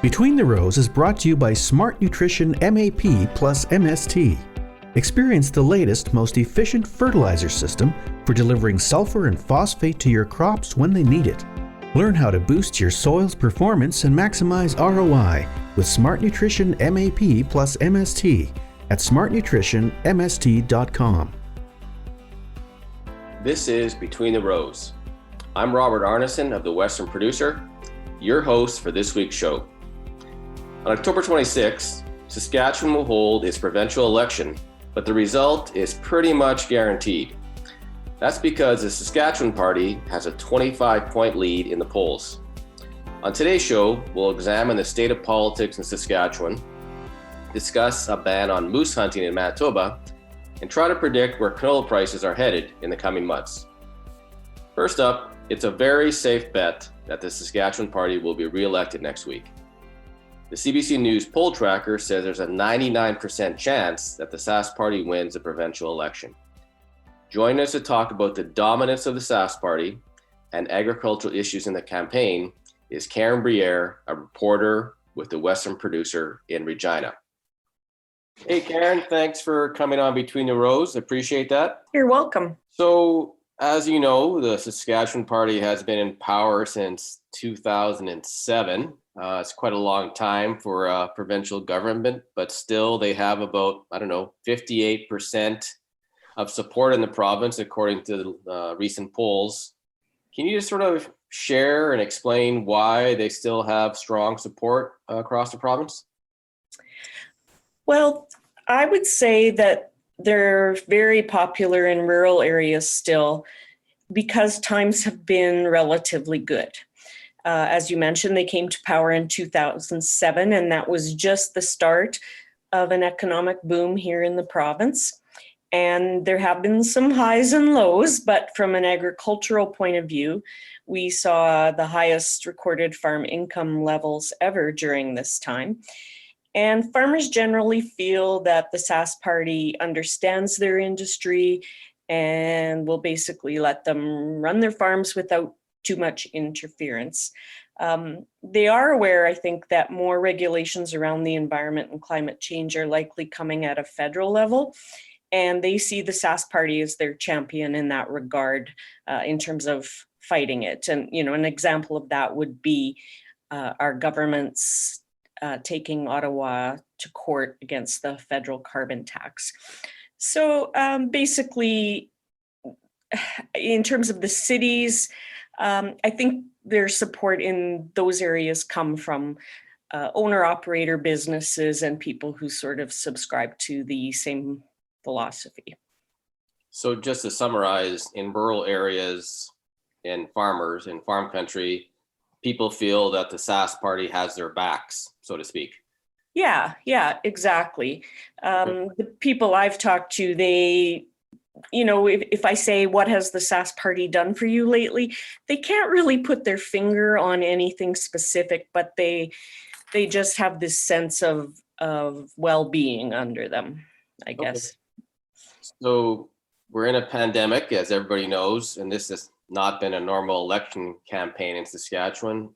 Between the Rows is brought to you by Smart Nutrition MAP plus MST. Experience the latest, most efficient fertilizer system for delivering sulfur and phosphate to your crops when they need it. Learn how to boost your soil's performance and maximize ROI with Smart Nutrition MAP plus MST at smartnutritionmst.com. This is Between the Rows. I'm Robert Arnason of the Western Producer, your host for this week's show. On October 26th, Saskatchewan will hold its provincial election, but the result is pretty much guaranteed. That's because the Saskatchewan Party has a 25-point lead in the polls. On today's show, we'll examine the state of politics in Saskatchewan, discuss a ban on moose hunting in Manitoba, and try to predict where canola prices are headed in the coming months. First up, it's a very safe bet that the Saskatchewan Party will be re-elected next week. The CBC News poll tracker says there's a 99% chance that the Sask Party wins the provincial election. Joining us to talk about the dominance of the Sask Party and agricultural issues in the campaign is Karen Briere, a reporter with the Western Producer in Regina. Hey Karen, thanks for coming on Between the Rows. Appreciate that. You're welcome. So, as you know, the Saskatchewan Party has been in power since 2007. It's quite a long time for provincial government, but still they have about, 58% of support in the province, according to recent polls. Can you just sort of share and explain why they still have strong support across the province? Well, I would say that they're very popular in rural areas still because times have been relatively good. As you mentioned, they came to power in 2007, and that was just the start of an economic boom here in the province. And there have been some highs and lows, but from an agricultural point of view, we saw the highest recorded farm income levels ever during this time. And farmers generally feel that the Sask Party understands their industry and will basically let them run their farms without too much interference. They are aware, I think, that more regulations around the environment and climate change are likely coming at a federal level, and they see the Sask Party as their champion in that regard in terms of fighting it. And, an example of that would be our government's taking Ottawa to court against the federal carbon tax. So basically, in terms of the cities, I think their support in those areas come from owner-operator businesses and people who sort of subscribe to the same philosophy. So just to summarize, in rural areas and farmers in farm country, people feel that the Sask Party has their backs, so to speak. Yeah, exactly. The people I've talked to, they, if I say, what has the Sask Party done for you lately? They can't really put their finger on anything specific, but they just have this sense of well-being under them, I guess. Okay. So we're in a pandemic, as everybody knows, and this has not been a normal election campaign in Saskatchewan.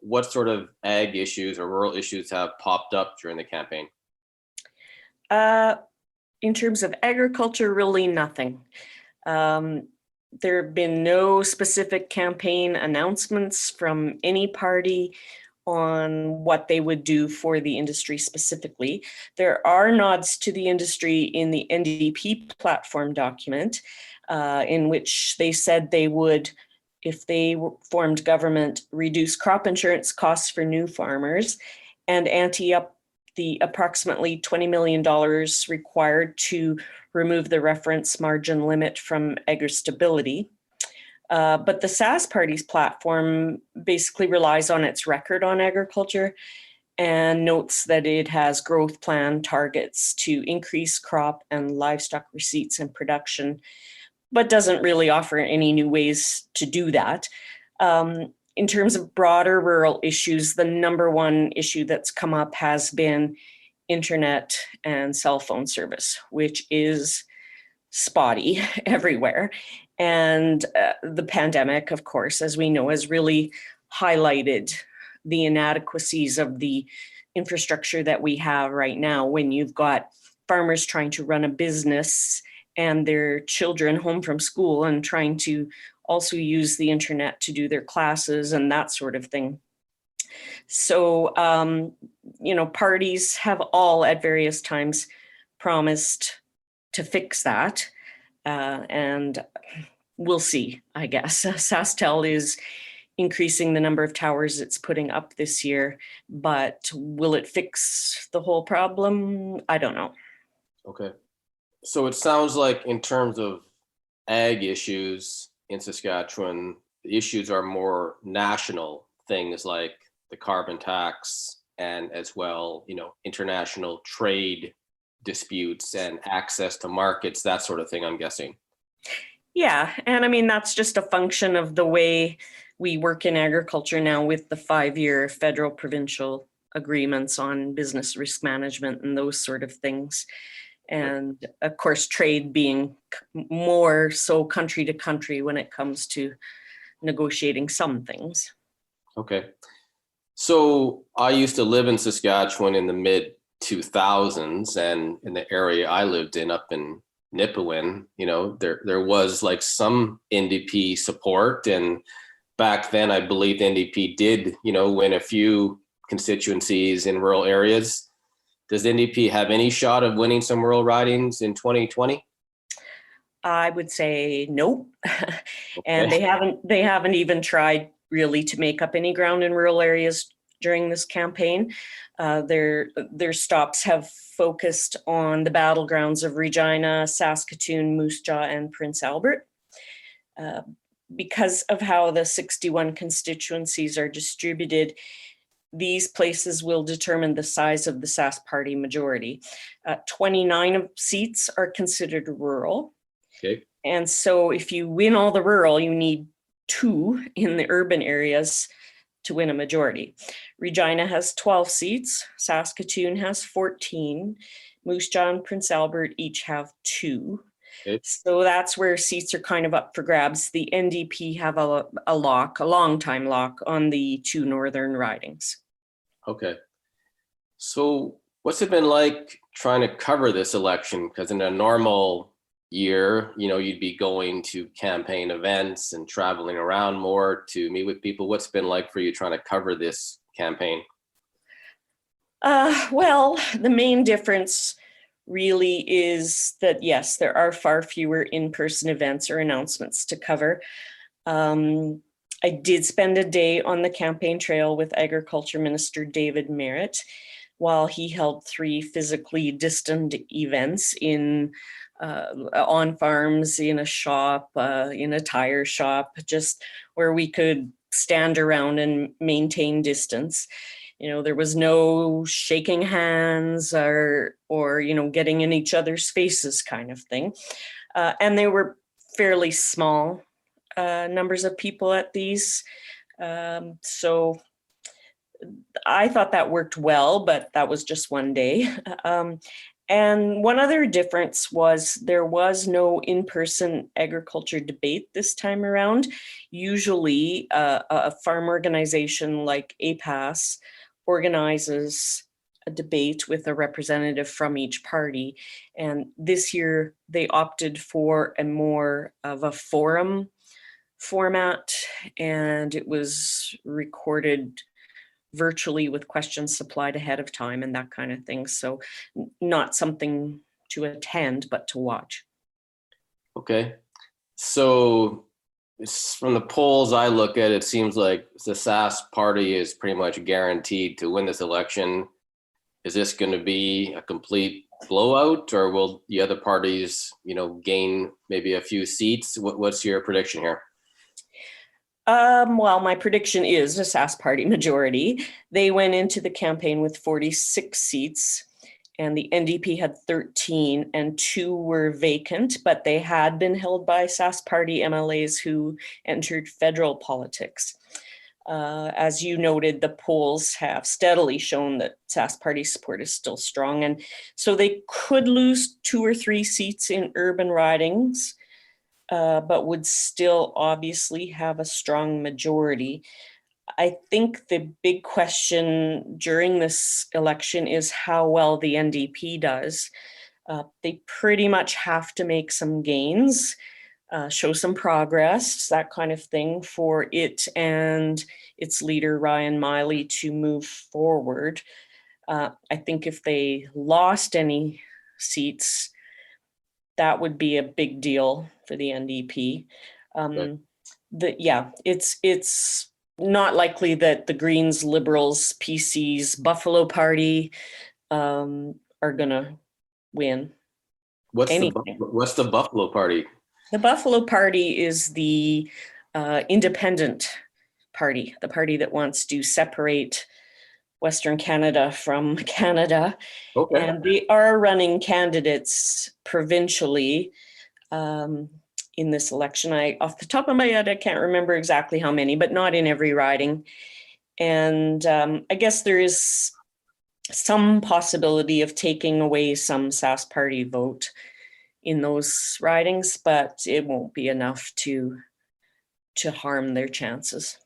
What sort of ag issues or rural issues have popped up during the campaign? In terms of agriculture, really nothing. There have been no specific campaign announcements from any party on what they would do for the industry specifically. There are nods to the industry in the NDP platform document, in which they said they would, if they formed government, reduce crop insurance costs for new farmers and ante up the approximately $20 million required to remove the reference margin limit from agri-stability. But the Sask Party's platform basically relies on its record on agriculture and notes that it has growth plan targets to increase crop and livestock receipts and production, but doesn't really offer any new ways to do that. In terms of broader rural issues, the number one issue that's come up has been internet and cell phone service, which is spotty everywhere. And the pandemic, of course, as we know, has really highlighted the inadequacies of the infrastructure that we have right now when you've got farmers trying to run a business and their children home from school and trying to also use the internet to do their classes and that sort of thing. So, parties have all at various times promised to fix that. And we'll see, I guess. SaskTel is increasing the number of towers it's putting up this year, but will it fix the whole problem? I don't know. Okay. So it sounds like in terms of ag issues in Saskatchewan, the issues are more national things like the carbon tax and as well, international trade disputes and access to markets, that sort of thing, I'm guessing. Yeah, and I mean, that's just a function of the way we work in agriculture now with the 5-year federal provincial agreements on business risk management and those sort of things. And of course, trade being more so country to country when it comes to negotiating some things. Okay. So I used to live in Saskatchewan in the mid 2000s, and in the area I lived in up in Nipawin, there was like some NDP support. And back then, I believe the NDP did, win a few constituencies in rural areas. Does NDP have any shot of winning some rural ridings in 2020? I would say nope. Okay. And they haven't even tried really to make up any ground in rural areas during this campaign. Their stops have focused on the battlegrounds of Regina, Saskatoon, Moose Jaw, and Prince Albert. Because of how the 61 constituencies are distributed, these places will determine the size of the Sask Party majority. 29 seats are considered rural. Okay. And so if you win all the rural, you need 2 in the urban areas to win a majority. Regina has 12 seats, Saskatoon has 14, Moose Jaw and Prince Albert each have 2. Okay. So that's where seats are kind of up for grabs. The NDP have a long time lock on the 2 northern ridings. Okay. So what's it been like trying to cover this election? Because in a normal year, you'd be going to campaign events and traveling around more to meet with people. What's it been like for you trying to cover this campaign? Well, the main difference really is that, yes, there are far fewer in-person events or announcements to cover. I did spend a day on the campaign trail with Agriculture Minister David Merritt while he held 3 physically distant events on farms, in a shop, in a tire shop, just where we could stand around and maintain distance. There was no shaking hands or getting in each other's faces kind of thing. And they were fairly small numbers of people at these. So I thought that worked well, but that was just one day. And one other difference was there was no in-person agriculture debate this time around. Usually a farm organization like APAS organizes a debate with a representative from each party. And this year they opted for a more of a forum format, and it was recorded virtually with questions supplied ahead of time and that kind of thing. So not something to attend, but to watch. Okay. So from the polls I look at, it seems like the Sask Party is pretty much guaranteed to win this election. Is this going to be a complete blowout, or will the other parties, gain maybe a few seats? What's your prediction here? Well, my prediction is a Sask Party majority. They went into the campaign with 46 seats, and the NDP had 13, and 2 were vacant, but they had been held by Sask Party MLAs who entered federal politics. As you noted, the polls have steadily shown that Sask Party support is still strong, and so they could lose 2 or 3 seats in urban ridings, but would still obviously have a strong majority. I think the big question during this election is how well the NDP does. They pretty much have to make some gains, show some progress, that kind of thing, for it and its leader, Ryan Miley, to move forward. I think if they lost any seats, that would be a big deal for the NDP. It's not likely that the Greens, Liberals, PCs, Buffalo Party are going to win. What's the Buffalo Party? The Buffalo Party is the independent party, the party that wants to separate Western Canada from Canada. Okay. And they are running candidates provincially in this election. Off the top of my head, I can't remember exactly how many, but not in every riding. And I guess there is some possibility of taking away some Sask Party vote in those ridings, but it won't be enough to harm their chances.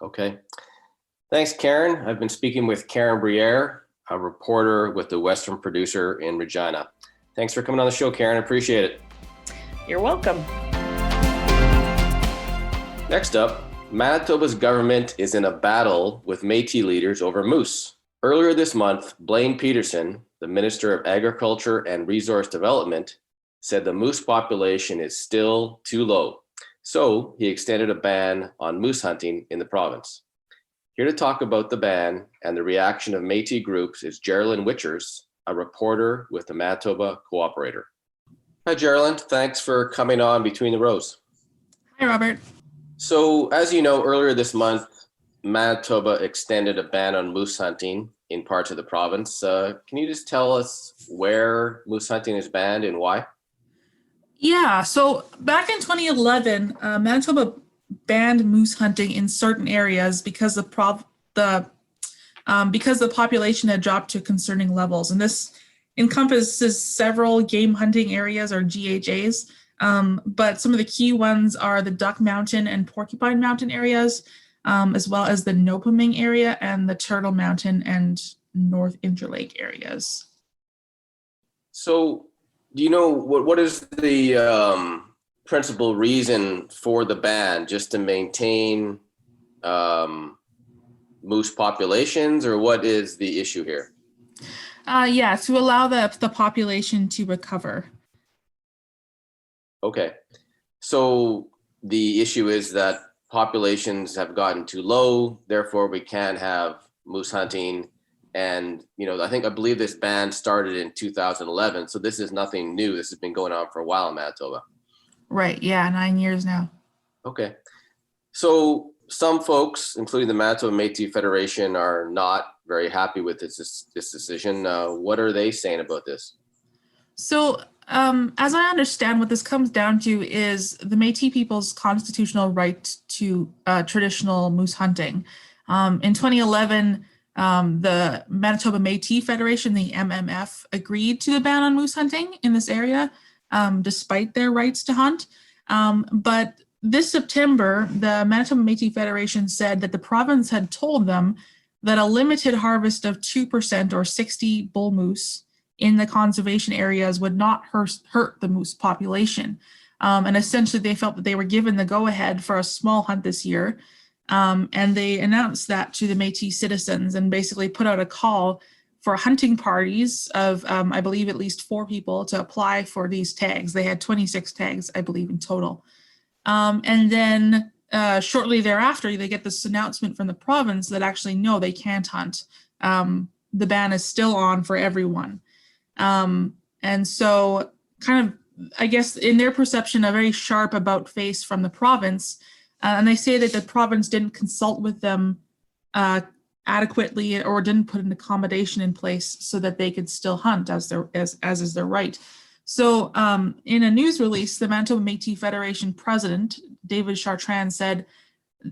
Okay. Thanks, Karen. I've been speaking with Karen Briere, a reporter with the Western Producer in Regina. Thanks for coming on the show, Karen. I appreciate it. You're welcome. Next up, Manitoba's government is in a battle with Métis leaders over moose. Earlier this month, Blaine Peterson, the Minister of Agriculture and Resource Development, said the moose population is still too low. So he extended a ban on moose hunting in the province. Here to talk about the ban and the reaction of Métis groups is Geraldine Witchers, a reporter with the Manitoba Co-operator. Hi, Geraldine. Thanks for coming on Between the Rows. Hi, Robert. So, as you know, earlier this month, Manitoba extended a ban on moose hunting in parts of the province. Can you just tell us where moose hunting is banned and why? Yeah, so back in 2011, Manitoba banned moose hunting in certain areas because the population had dropped to concerning levels, and this encompasses several game hunting areas or GHAs. But some of the key ones are the Duck Mountain and Porcupine Mountain areas, as well as the Nopaming area and the Turtle Mountain and North Interlake areas. So, do you know what is the principal reason for the ban? Just to maintain moose populations, or what is the issue here? Yeah, to allow the population to recover. Okay, so the issue is that populations have gotten too low, therefore we can't have moose hunting. And, I believe this ban started in 2011. So this is nothing new. This has been going on for a while in Manitoba. Right. Yeah. 9 years now. Okay. So some folks, including the Manitoba Métis Federation, are not very happy with this decision. What are they saying about this? So as I understand, what this comes down to is the Métis people's constitutional right to traditional moose hunting. In 2011, the Manitoba Métis Federation, the MMF, agreed to the ban on moose hunting in this area, despite their rights to hunt. But this September, the Manitoba Métis Federation said that the province had told them that a limited harvest of 2% or 60 bull moose in the conservation areas would not hurt the moose population. And essentially they felt that they were given the go-ahead for a small hunt this year. And they announced that to the Métis citizens and basically put out a call for hunting parties of, I believe, at least 4 people to apply for these tags. They had 26 tags, I believe, in total. And then shortly thereafter, they get this announcement from the province that actually, no, they can't hunt. The ban is still on for everyone. And so kind of, I guess, in their perception, a very sharp about face from the province. And they say that the province didn't consult with them adequately or didn't put an accommodation in place so that they could still hunt as is their right. So in a news release, the Manitoba Métis Federation president, David Chartrand, said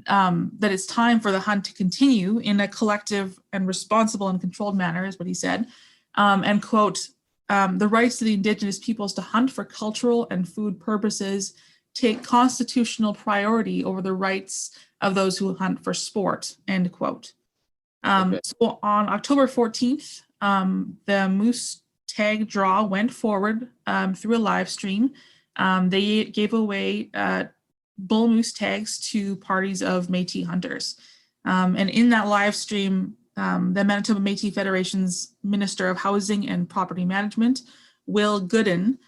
that it's time for the hunt to continue in a collective and responsible and controlled manner, is what he said. And quote, the rights of the Indigenous peoples to hunt for cultural and food purposes take constitutional priority over the rights of those who hunt for sport, end quote. Okay. So on October 14th, the moose tag draw went forward through a live stream. They gave away bull moose tags to parties of Métis hunters. And in that live stream, the Manitoba Métis Federation's Minister of Housing and Property Management, Will Gooden,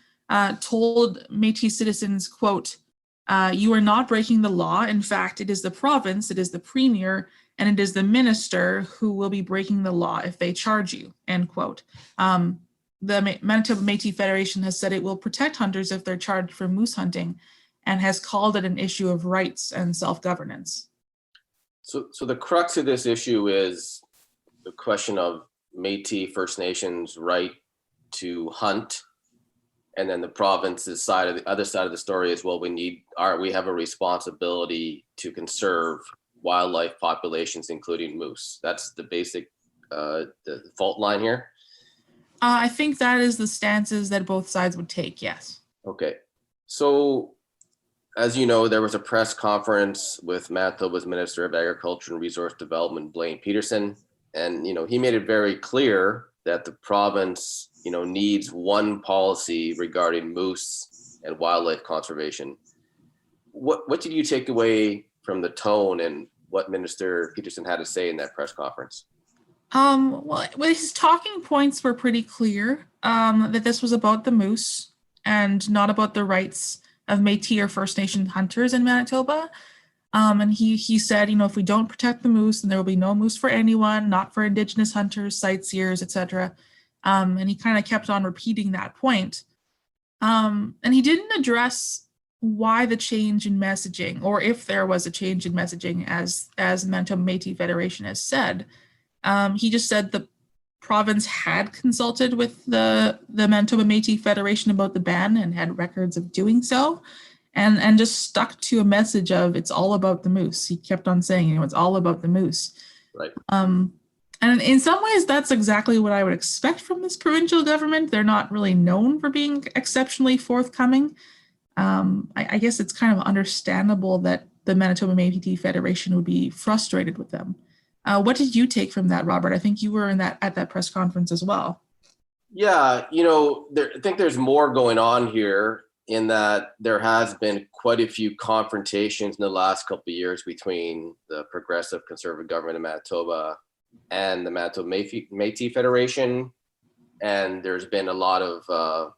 told Métis citizens, quote, "You are not breaking the law. In fact, it is the province, it is the premier, and it is the minister who will be breaking the law if they charge you," end quote. The Manitoba Métis Federation has said it will protect hunters if they're charged for moose hunting, and has called it an issue of rights and self-governance. So the crux of this issue is the question of Métis First Nations' right to hunt, and then the province's side of the other side of the story is, well, we have a responsibility to conserve wildlife populations, including moose. That's the basic the fault line here. I think that is the stances that both sides would take, yes. Okay, so as you know, there was a press conference with Manitoba's Minister of Agriculture and Resource Development, Blaine Peterson, and he made it very clear that the province, needs one policy regarding moose and wildlife conservation. What did you take away from the tone and what Minister Peterson had to say in that press conference? Well, his talking points were pretty clear, that this was about the moose and not about the rights of Métis or First Nation hunters in Manitoba. And he said, if we don't protect the moose, then there will be no moose for anyone, not for Indigenous hunters, sightseers, etc. And he kind of kept on repeating that point. And he didn't address why the change in messaging, or if there was a change in messaging, as the Manitoba Métis Federation has said. He just said the province had consulted with the Manitoba Métis Federation about the ban and had records of doing so, and just stuck to a message of it's all about the moose. He kept on saying, it's all about the moose. Right. And in some ways, that's exactly what I would expect from this provincial government. They're not really known for being exceptionally forthcoming. I guess it's kind of understandable that the Manitoba Métis Federation would be frustrated with them. What did you take from that, Robert? I think you were at that press conference as well. Yeah, I think there's more going on here in that there has been quite a few confrontations in the last couple of years between the progressive conservative government of Manitoba and the Manitoba Métis Federation. And there's been a lot of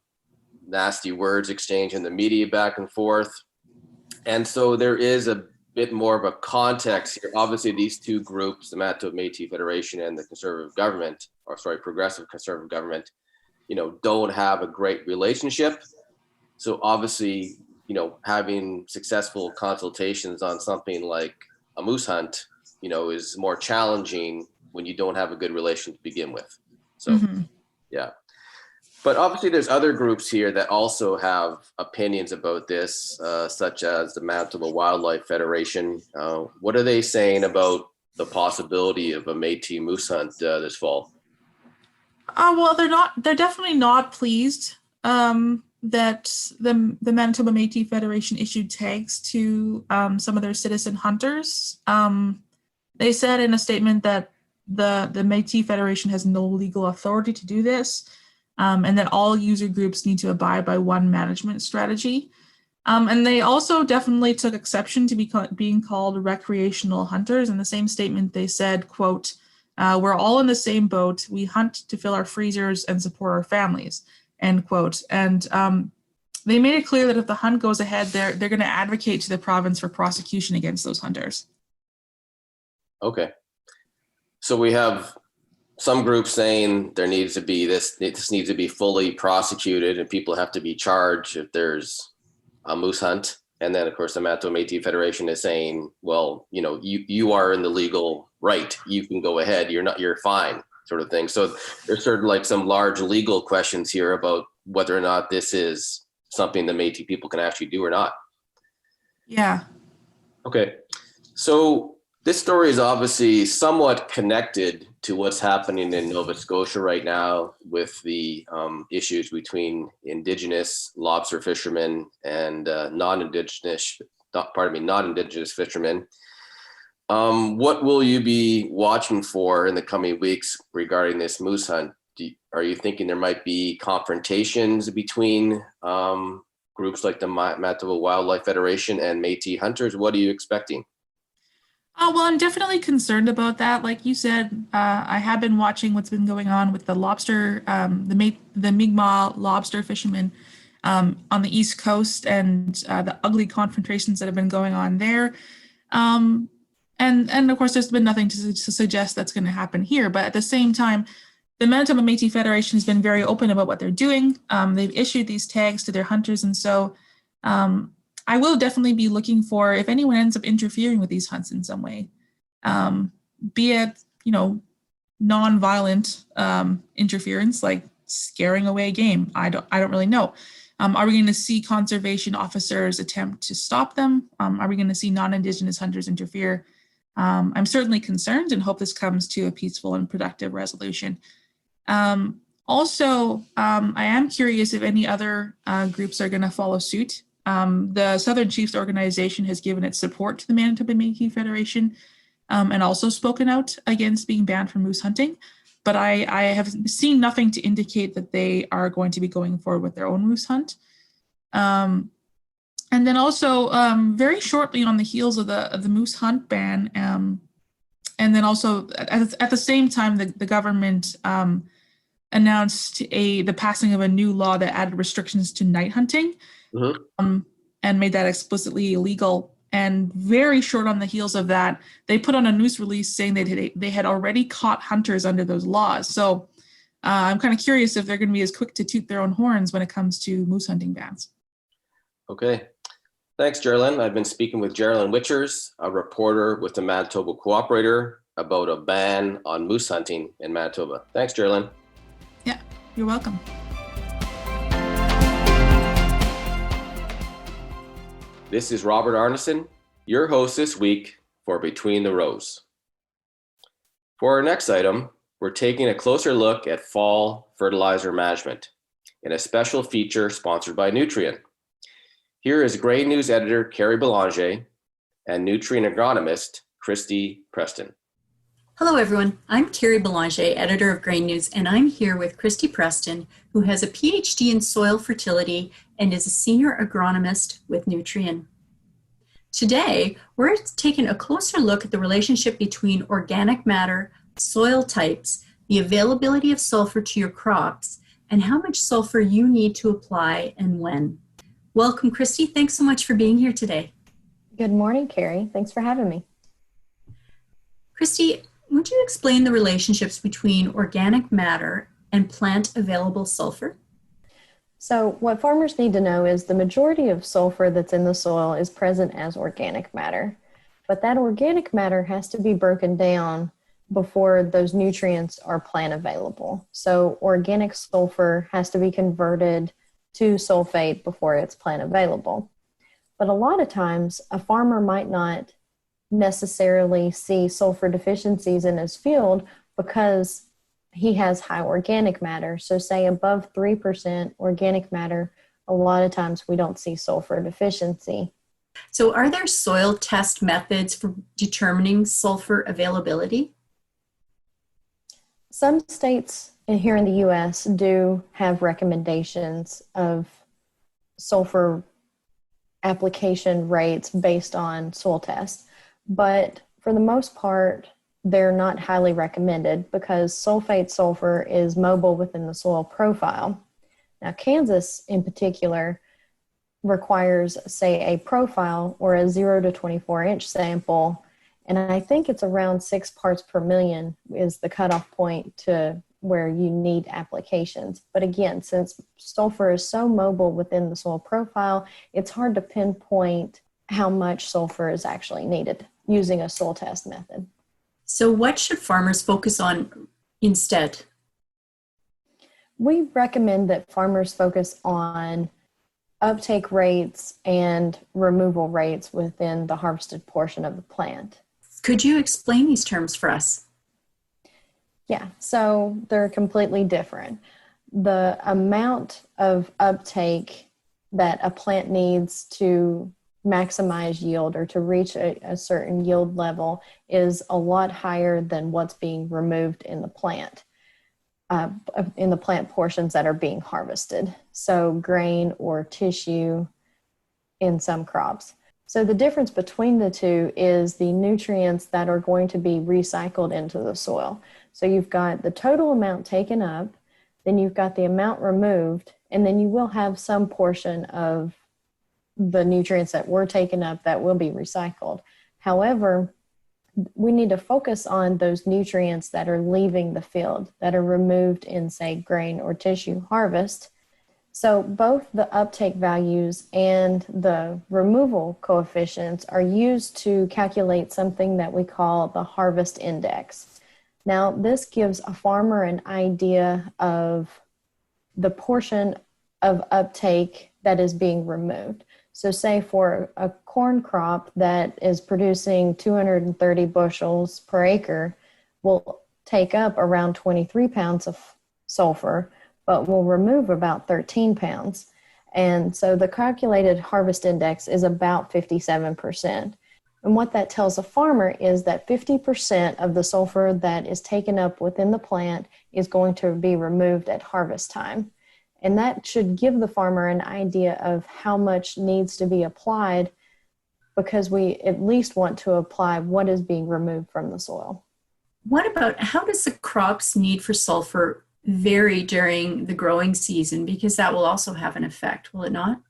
nasty words exchanged in the media back and forth. And so there is a bit more of a context here. Obviously, these two groups, the Manitoba Métis Federation and the progressive conservative government, don't have a great relationship. So obviously, having successful consultations on something like a moose hunt, is more challenging when you don't have a good relation to begin with. So, yeah. But obviously there's other groups here that also have opinions about this, such as the Manitoba Wildlife Federation. What are they saying about the possibility of a Métis moose hunt this fall? Well, they're definitely not pleased that the Manitoba Métis Federation issued tags to some of their citizen hunters. They said in a statement that the Métis Federation has no legal authority to do this. And that all user groups need to abide by one management strategy. And they also definitely took exception to being called recreational hunters. In the same statement, they said, quote, "We're all in the same boat. We hunt to fill our freezers and support our families," end quote. And they made it clear that if the hunt goes ahead, they're going to advocate to the province for prosecution against those hunters. Okay. So we have some groups saying there needs to be this needs to be fully prosecuted and people have to be charged if there's a moose hunt. And then of course the Manitoba Métis Federation is saying, well, you are in the legal right. You can go ahead. You're fine, sort of thing. So there's sort of like some large legal questions here about whether or not this is something the Métis people can actually do or not. Yeah. Okay. So This story is obviously somewhat connected to what's happening in Nova Scotia right now with the issues between Indigenous lobster fishermen and non-Indigenous fishermen. What will you be watching for in the coming weeks regarding this moose hunt? Are you thinking there might be confrontations between groups like the Manitoba Wildlife Federation and Métis hunters? What are you expecting? Well, I'm definitely concerned about that. Like you said, I have been watching what's been going on with the lobster, the Mi'kmaq lobster fishermen on the East Coast, and the ugly confrontations that have been going on there. And of course, there's been nothing to suggest that's going to happen here. But at the same time, the Manitoba Métis Federation has been very open about what they're doing. They've issued these tags to their hunters, and so I will definitely be looking for if anyone ends up interfering with these hunts in some way, be it, non-violent interference, like scaring away game. I don't really know. Are we going to see conservation officers attempt to stop them? Are we going to see non-Indigenous hunters interfere? I'm certainly concerned and hope this comes to a peaceful and productive resolution. Also, I am curious if any other groups are going to follow suit. The Southern Chiefs organization has given its support to the Manitoba Métis Federation and also spoken out against being banned from moose hunting. But I have seen nothing to indicate that they are going to be going forward with their own moose hunt. And then also very shortly on the heels of the moose hunt ban, and then also at the same time, the government announced the passing of a new law that added restrictions to night hunting. Mm-hmm. And made that explicitly illegal. And very short on the heels of that, they put on a news release saying that they had already caught hunters under those laws. So I'm kind of curious if they're going to be as quick to toot their own horns when it comes to moose hunting bans. Okay. Thanks, Geraldine. I've been speaking with Geraldine Witchers, a reporter with the Manitoba Co-operator, about a ban on moose hunting in Manitoba. Thanks, Geraldine. Yeah, you're welcome. This is Robert Arnason, your host this week for Between the Rows. For our next item, we're taking a closer look at fall fertilizer management in a special feature sponsored by Nutrien. Here is Grain News editor Carrie Belanger and Nutrien agronomist Christy Preston. Hello, everyone. I'm Carrie Belanger, editor of Grain News, and I'm here with Christy Preston, who has a PhD in soil fertility and is a senior agronomist with Nutrien. Today, we're taking a closer look at the relationship between organic matter, soil types, the availability of sulfur to your crops, and how much sulfur you need to apply and when. Welcome, Christy. Thanks so much for being here today. Good morning, Carrie. Thanks for having me. Christy, would you explain the relationships between organic matter and plant available sulfur? So what farmers need to know is the majority of sulfur that's in the soil is present as organic matter. But that organic matter has to be broken down before those nutrients are plant available. So organic sulfur has to be converted to sulfate before it's plant available. But a lot of times a farmer might not necessarily see sulfur deficiencies in his field because he has high organic matter. So say above 3% organic matter, a lot of times we don't see sulfur deficiency. So are there soil test methods for determining sulfur availability? Some states here in the US do have recommendations of sulfur application rates based on soil tests. But for the most part, they're not highly recommended because sulfate sulfur is mobile within the soil profile. Now, Kansas in particular requires, say, a profile or a 0 to 24 inch sample. And I think it's around 6 parts per million is the cutoff point to where you need applications. But again, since sulfur is so mobile within the soil profile, it's hard to pinpoint how much sulfur is actually needed using a soil test method. So what should farmers focus on instead? We recommend that farmers focus on uptake rates and removal rates within the harvested portion of the plant. Could you explain these terms for us? Yeah, so they're completely different. The amount of uptake that a plant needs to maximize yield or to reach a certain yield level is a lot higher than what's being removed in the plant portions that are being harvested. So grain or tissue in some crops. So the difference between the two is the nutrients that are going to be recycled into the soil. So you've got the total amount taken up, then you've got the amount removed, and then you will have some portion of the nutrients that were taken up that will be recycled. However, we need to focus on those nutrients that are leaving the field, that are removed in, say, grain or tissue harvest. So both the uptake values and the removal coefficients are used to calculate something that we call the harvest index. Now, this gives a farmer an idea of the portion of uptake that is being removed. So say for a corn crop that is producing 230 bushels per acre, will take up around 23 pounds of sulfur, but will remove about 13 pounds. And so the calculated harvest index is about 57%. And what that tells a farmer is that 50% of the sulfur that is taken up within the plant is going to be removed at harvest time. And that should give the farmer an idea of how much needs to be applied, because we at least want to apply what is being removed from the soil. What about, how does the crop's need for sulfur vary during the growing season? Because that will also have an effect, will it not?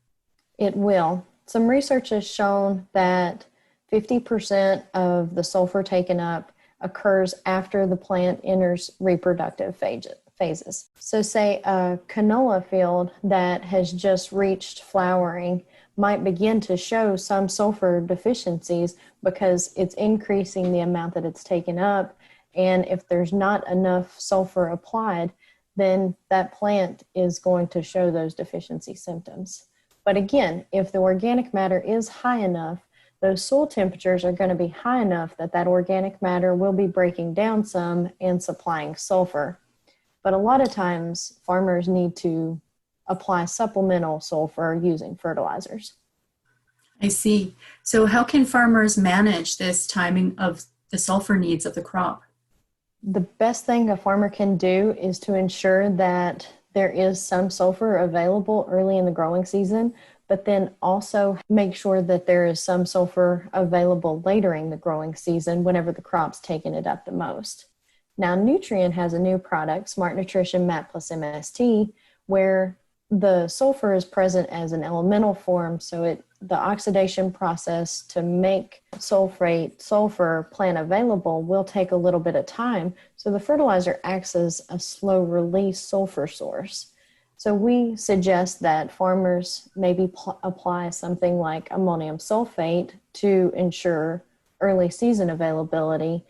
It will. Some research has shown that 50% of the sulfur taken up occurs after the plant enters reproductive phases. So say a canola field that has just reached flowering might begin to show some sulfur deficiencies because it's increasing the amount that it's taken up. And if there's not enough sulfur applied, then that plant is going to show those deficiency symptoms. But again, if the organic matter is high enough, those soil temperatures are going to be high enough that that organic matter will be breaking down some and supplying sulfur. But a lot of times farmers need to apply supplemental sulfur using fertilizers. I see. So how can farmers manage this timing of the sulfur needs of the crop? The best thing a farmer can do is to ensure that there is some sulfur available early in the growing season, but then also make sure that there is some sulfur available later in the growing season whenever the crop's taking it up the most. Now, Nutrien has a new product, Smart Nutrition MAP plus MST, where the sulfur is present as an elemental form, so the oxidation process to make sulfur plant available will take a little bit of time. So the fertilizer acts as a slow release sulfur source. So we suggest that farmers maybe apply something like ammonium sulfate to ensure early season availability,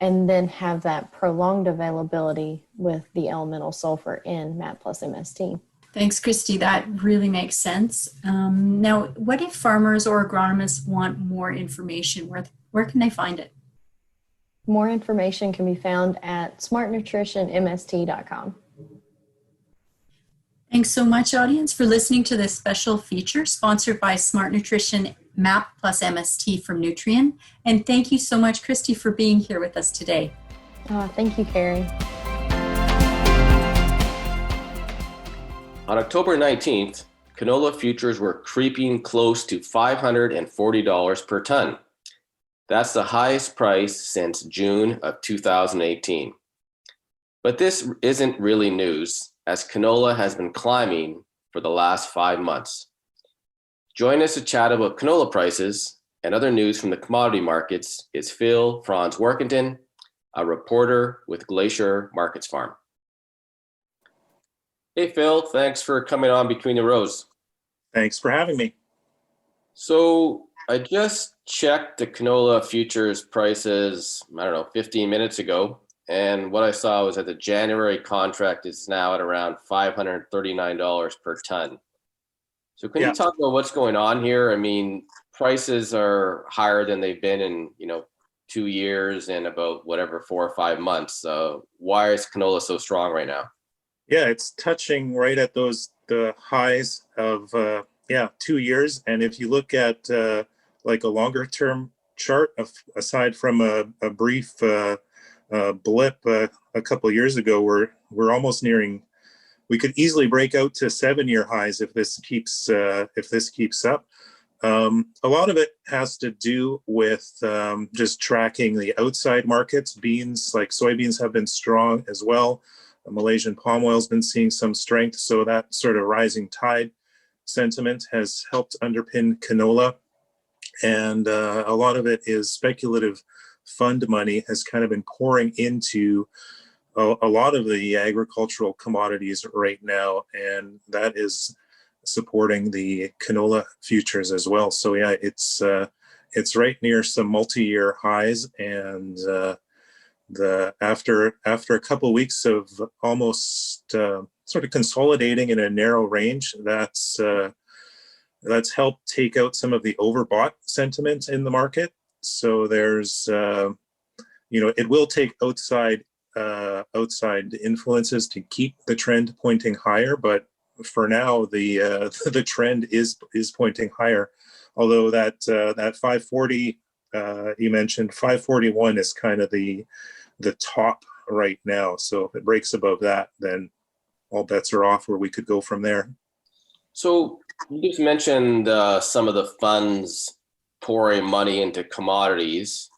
and then have that prolonged availability with the elemental sulfur in MAP plus MST. Thanks, Christy. That really makes sense. Now, what if farmers or agronomists want more information? Where can they find it? More information can be found at smartnutritionmst.com. Thanks so much, audience, for listening to this special feature sponsored by Smart Nutrition MAP plus MST from Nutrien. And thank you so much, Christy, for being here with us today. Thank you, Carrie. On October 19th, canola futures were creeping close to $540 per ton. That's the highest price since June of 2018. But this isn't really news, as canola has been climbing for the last 5 months. Join us to chat about canola prices and other news from the commodity markets is Phil Franz-Workington, a reporter with Glacier Markets Farm. Hey, Phil, thanks for coming on Between the Rows. Thanks for having me. So I just checked the canola futures prices, 15 minutes ago. And what I saw was that the January contract is now at around $539 per ton. So can you talk about what's going on here? I mean, prices are higher than they've been in, 2 years and about whatever 4 or 5 months. Why is canola so strong right now? Yeah, it's touching right at the highs of 2 years. And if you look at like a longer term chart, aside from a brief blip a couple of years ago, we're almost nearing. We could easily break out to 7-year highs if this keeps up. A lot of it has to do with just tracking the outside markets. Beans, like soybeans, have been strong as well. Malaysian palm oil has been seeing some strength, so that sort of rising tide sentiment has helped underpin canola. And a lot of it is speculative fund money has kind of been pouring into a lot of the agricultural commodities right now, and that is supporting the canola futures as well. So yeah, it's right near some multi-year highs, and after a couple of weeks of almost sort of consolidating in a narrow range, that's helped take out some of the overbought sentiment in the market. So there's it will take outside influences to keep the trend pointing higher, but for now the trend is pointing higher. Although that 540 you mentioned, 541 is kind of the top right now. So if it breaks above that, then all bets are off where we could go from there. So you just mentioned some of the funds pouring money into commodities.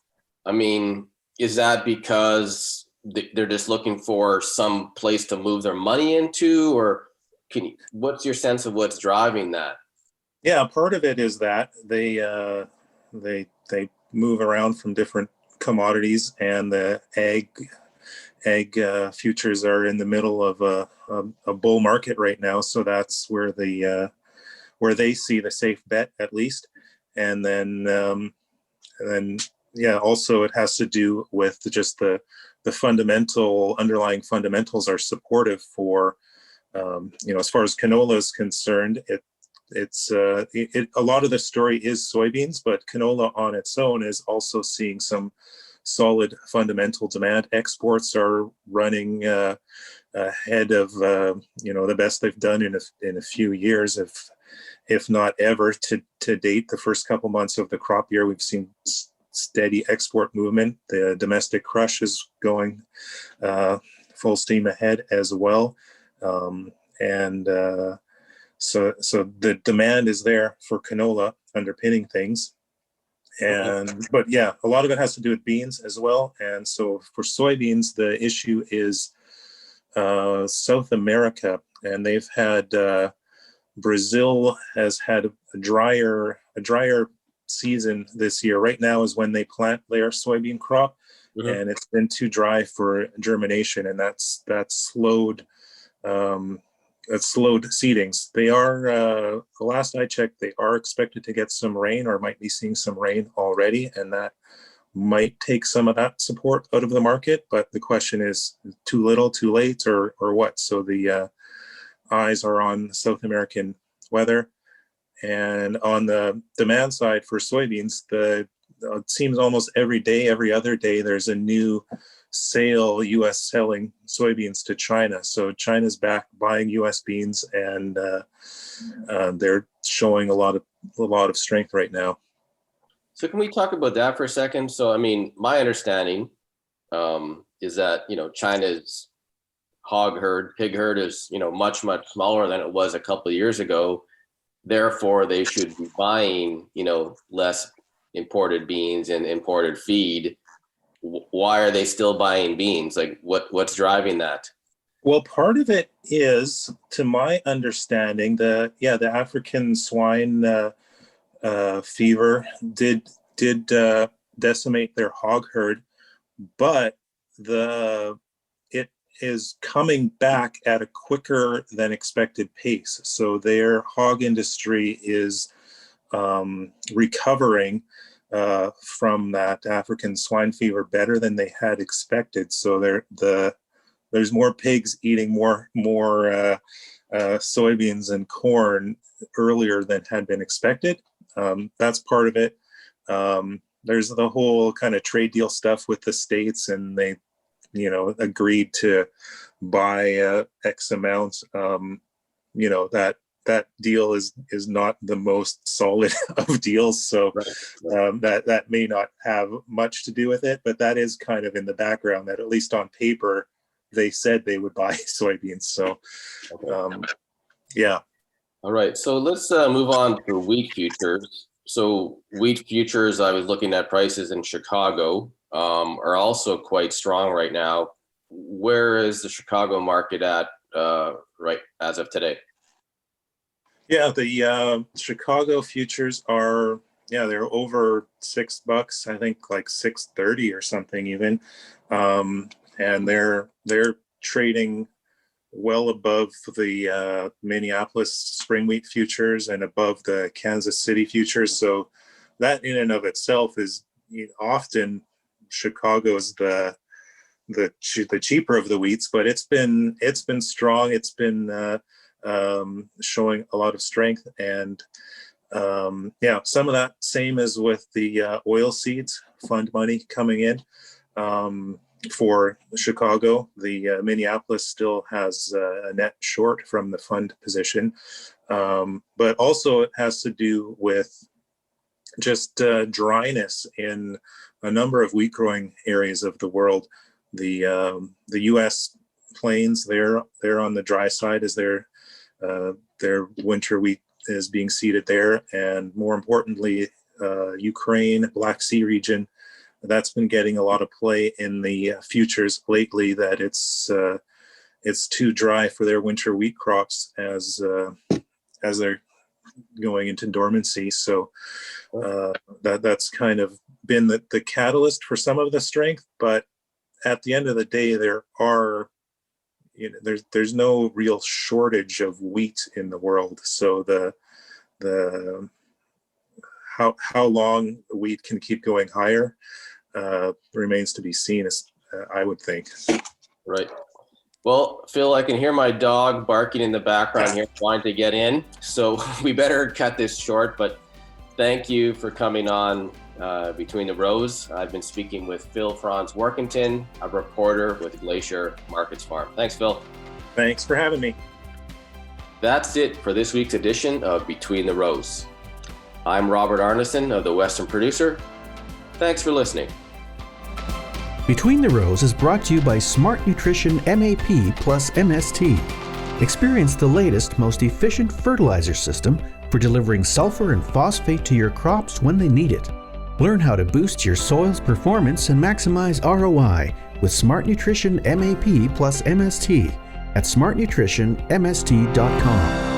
I mean, is that because they're just looking for some place to move their money into, or what's your sense of what's driving that? Yeah, part of it is that they move around from different commodities, and the ag futures are in the middle of a bull market right now, so that's where they see the safe bet, at least. And then also it has to do with just the underlying fundamentals are supportive for as far as canola is concerned. A lot of the story is soybeans, but canola on its own is also seeing some solid fundamental demand. Exports are running ahead of the best they've done in a few years, if not ever to date. The first couple months of the crop year, we've seen steady export movement. The domestic crush is going full steam ahead as well, so the demand is there for canola underpinning things. But yeah, a lot of it has to do with beans as well. And so for soybeans, the issue is South America, and they've had Brazil has had a drier season this year. Right now is when they plant their soybean crop, and it's been too dry for germination, and that's slowed seedings. They are, the last I checked, they are expected to get some rain, or might be seeing some rain already, and that might take some of that support out of the market. But the question is, too little, too late, or what? So the eyes are on South American weather. And on the demand side for soybeans, it seems almost every day, every other day, there's a new sale, U.S. selling soybeans to China. So China's back buying U.S. beans, and they're showing a lot of strength right now. So can we talk about that for a second? So I mean, my understanding is that China's pig herd is much smaller than it was a couple of years ago. Therefore, they should be buying less imported beans and imported feed. Why are they still buying beans? Like, what's driving that? Well, part of it is, to my understanding, the African swine fever did decimate their hog herd, but it is coming back at a quicker than expected pace. So their hog industry is recovering from that African swine fever better than they had expected. So there's more pigs eating more soybeans and corn earlier than had been expected. That's part of it. there's the whole kind of trade deal stuff with the states, and they, agreed to buy X amount. That deal is not the most solid of deals, so that may not have much to do with it, but that is kind of in the background, that at least on paper they said they would buy soybeans. So yeah. All right, so let's move on to wheat futures. So wheat futures, I was looking at prices in Chicago, are also quite strong right now. Where is the Chicago market at right as of today? Yeah, the Chicago futures are, they're over $6, I think like $6.30 or something even. And they're trading well above the Minneapolis spring wheat futures and above the Kansas City futures. So that in and of itself is, often Chicago's the cheaper of the wheats, but it's been strong. It's been showing a lot of strength, and some of that same as with the oil seeds fund money coming in for Chicago. The Minneapolis still has a net short from the fund position, but also it has to do with just dryness in a number of wheat growing areas of the world. The U.S. plains, they're on the dry side as their winter wheat is being seeded there, and more importantly, Ukraine, Black Sea region, that's been getting a lot of play in the futures lately. That it's too dry for their winter wheat crops as they're going into dormancy. So that's kind of been the catalyst for some of the strength. But at the end of the day, there's no real shortage of wheat in the world. So the how long wheat can keep going higher remains to be seen, I would think. Right. Well, Phil, I can hear my dog barking in the background here, trying to get in. So we better cut this short, but thank you for coming on Between the Rows. I've been speaking with Phil Franz Workington, a reporter with Glacier Markets Farm. Thanks, Phil. Thanks for having me. That's it for this week's edition of Between the Rows. I'm Robert Arnason of the Western Producer. Thanks for listening. Between the Rows is brought to you by Smart Nutrition MAP plus MST. Experience the latest, most efficient fertilizer system for delivering sulfur and phosphate to your crops when they need it. Learn how to boost your soil's performance and maximize ROI with Smart Nutrition MAP plus MST at smartnutritionmst.com.